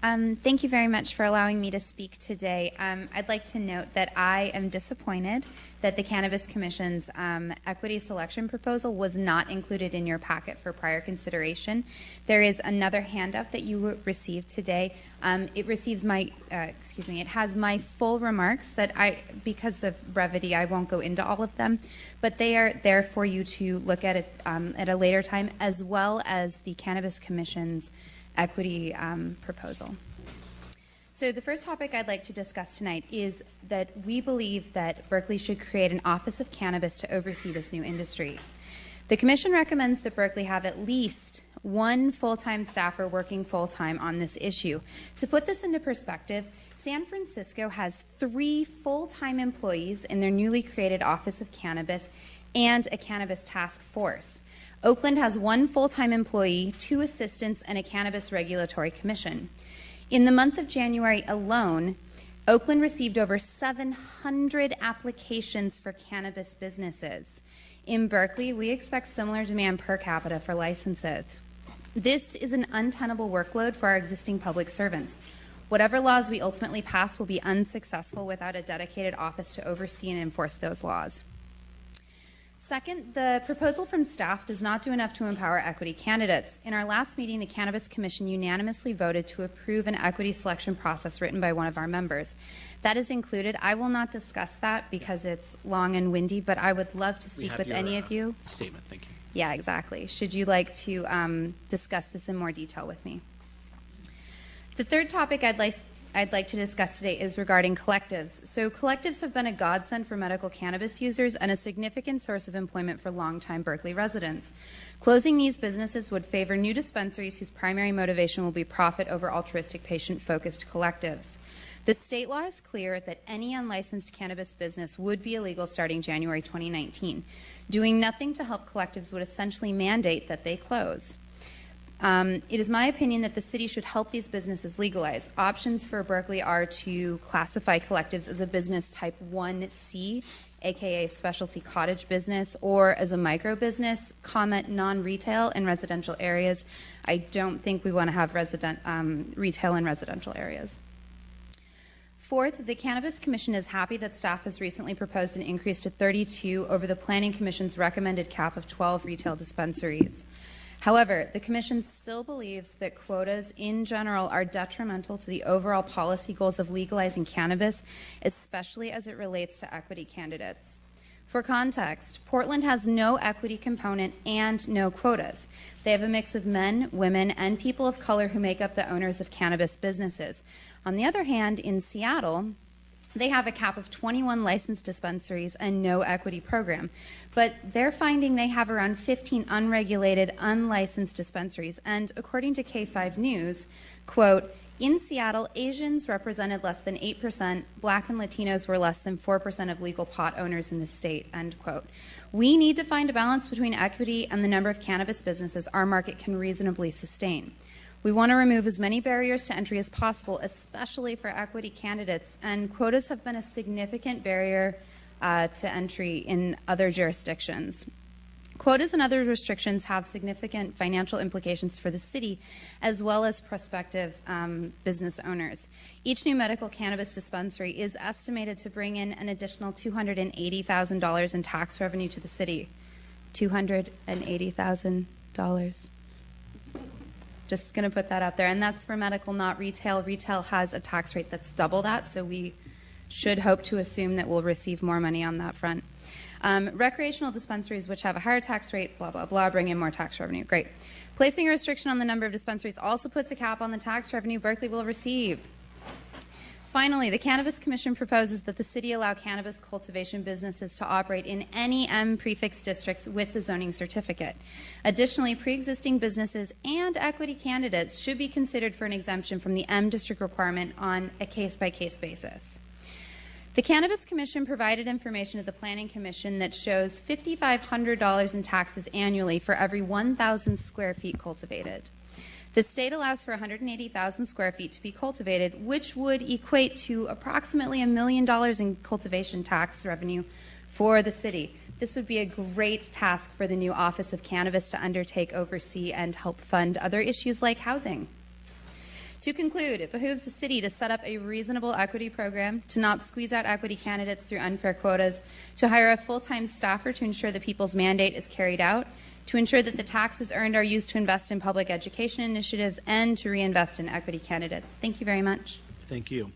Thank you very much for allowing me to speak today. I'd like to note that I am disappointed that the Cannabis Commission's equity selection proposal was not included in your packet for prior consideration. There is another handout that you received today. It receives my, it has my full remarks that because of brevity, I won't go into all of them, but they are there for you to look at it at a later time, as well as the Cannabis Commission's equity proposal. So the first topic I'd like to discuss tonight is that we believe that Berkeley should create an Office of Cannabis to oversee this new industry. The Commission recommends that Berkeley have at least one full-time staffer working full-time on this issue. To put this into perspective, San Francisco has 3 full-time employees in their newly created Office of Cannabis and a cannabis task force. Oakland has 1 full-time employee, 2 assistants, and a cannabis regulatory commission. In the month of January alone, Oakland received over 700 applications for cannabis businesses. In Berkeley, we expect similar demand per capita for licenses. This is an untenable workload for our existing public servants. Whatever laws we ultimately pass will be unsuccessful without a dedicated office to oversee and enforce those laws. Second, the proposal from staff does not do enough to empower equity candidates. In our last meeting, the Cannabis Commission unanimously voted to approve an equity selection process written by one of our members. That is included. I will not discuss that because it's long and windy, but I would love to speak with any of you. Statement, thank you. Yeah, exactly. Should you like to discuss this in more detail with me? The third topic I'd like to discuss today is regarding collectives. So collectives have been a godsend for medical cannabis users and a significant source of employment for longtime Berkeley residents. Closing these businesses would favor new dispensaries whose primary motivation will be profit over altruistic, patient-focused collectives. The state law is clear that any unlicensed cannabis business would be illegal starting January 2019. Doing nothing to help collectives would essentially mandate that they close. It is my opinion that the city should help these businesses legalize. Options for Berkeley are to classify collectives as a business type 1C, aka specialty cottage business, or as a micro business, non-retail in residential areas. I don't think we want to have retail in residential areas. Fourth, the Cannabis Commission is happy that staff has recently proposed an increase to 32 over the Planning Commission's recommended cap of 12 retail dispensaries. However, the Commission still believes that quotas in general are detrimental to the overall policy goals of legalizing cannabis, especially as it relates to equity candidates. For context, Portland has no equity component and no quotas. They have a mix of men, women, and people of color who make up the owners of cannabis businesses. On the other hand, in Seattle, they have a cap of 21 licensed dispensaries and no equity program. But they're finding they have around 15 unregulated, unlicensed dispensaries. And according to K5 News, quote, in Seattle, Asians represented less than 8%, Black and Latinos were less than 4% of legal pot owners in the state, end quote. We need to find a balance between equity and the number of cannabis businesses our market can reasonably sustain. We want to remove as many barriers to entry as possible, especially for equity candidates, and quotas have been a significant barrier to entry in other jurisdictions. Quotas and other restrictions have significant financial implications for the city as well as prospective business owners. Each new medical cannabis dispensary is estimated to bring in an additional $280,000 in tax revenue to the city. $280,000. Just going to put that out there. And that's for medical, not retail. Retail has a tax rate that's double that, so we should hope to assume that we'll receive more money on that front. Recreational dispensaries, which have a higher tax rate, blah, blah, blah, bring in more tax revenue. Great. Placing a restriction on the number of dispensaries also puts a cap on the tax revenue Berkeley will receive. Finally, the Cannabis Commission proposes that the city allow cannabis cultivation businesses to operate in any M prefix districts with the zoning certificate. Additionally, pre-existing businesses and equity candidates should be considered for an exemption from the M district requirement on a case-by-case basis. The Cannabis Commission provided information to the Planning Commission that shows $5,500 in taxes annually for every 1,000 square feet cultivated. The state allows for 180,000 square feet to be cultivated, which would equate to approximately $1 million in cultivation tax revenue for the city. This would be a great task for the new Office of Cannabis to undertake, oversee, and help fund other issues like housing. To conclude, it behooves the city to set up a reasonable equity program, to not squeeze out equity candidates through unfair quotas, to hire a full-time staffer to ensure the people's mandate is carried out, to ensure that the taxes earned are used to invest in public education initiatives, and to reinvest in equity candidates. Thank you very much. Thank you.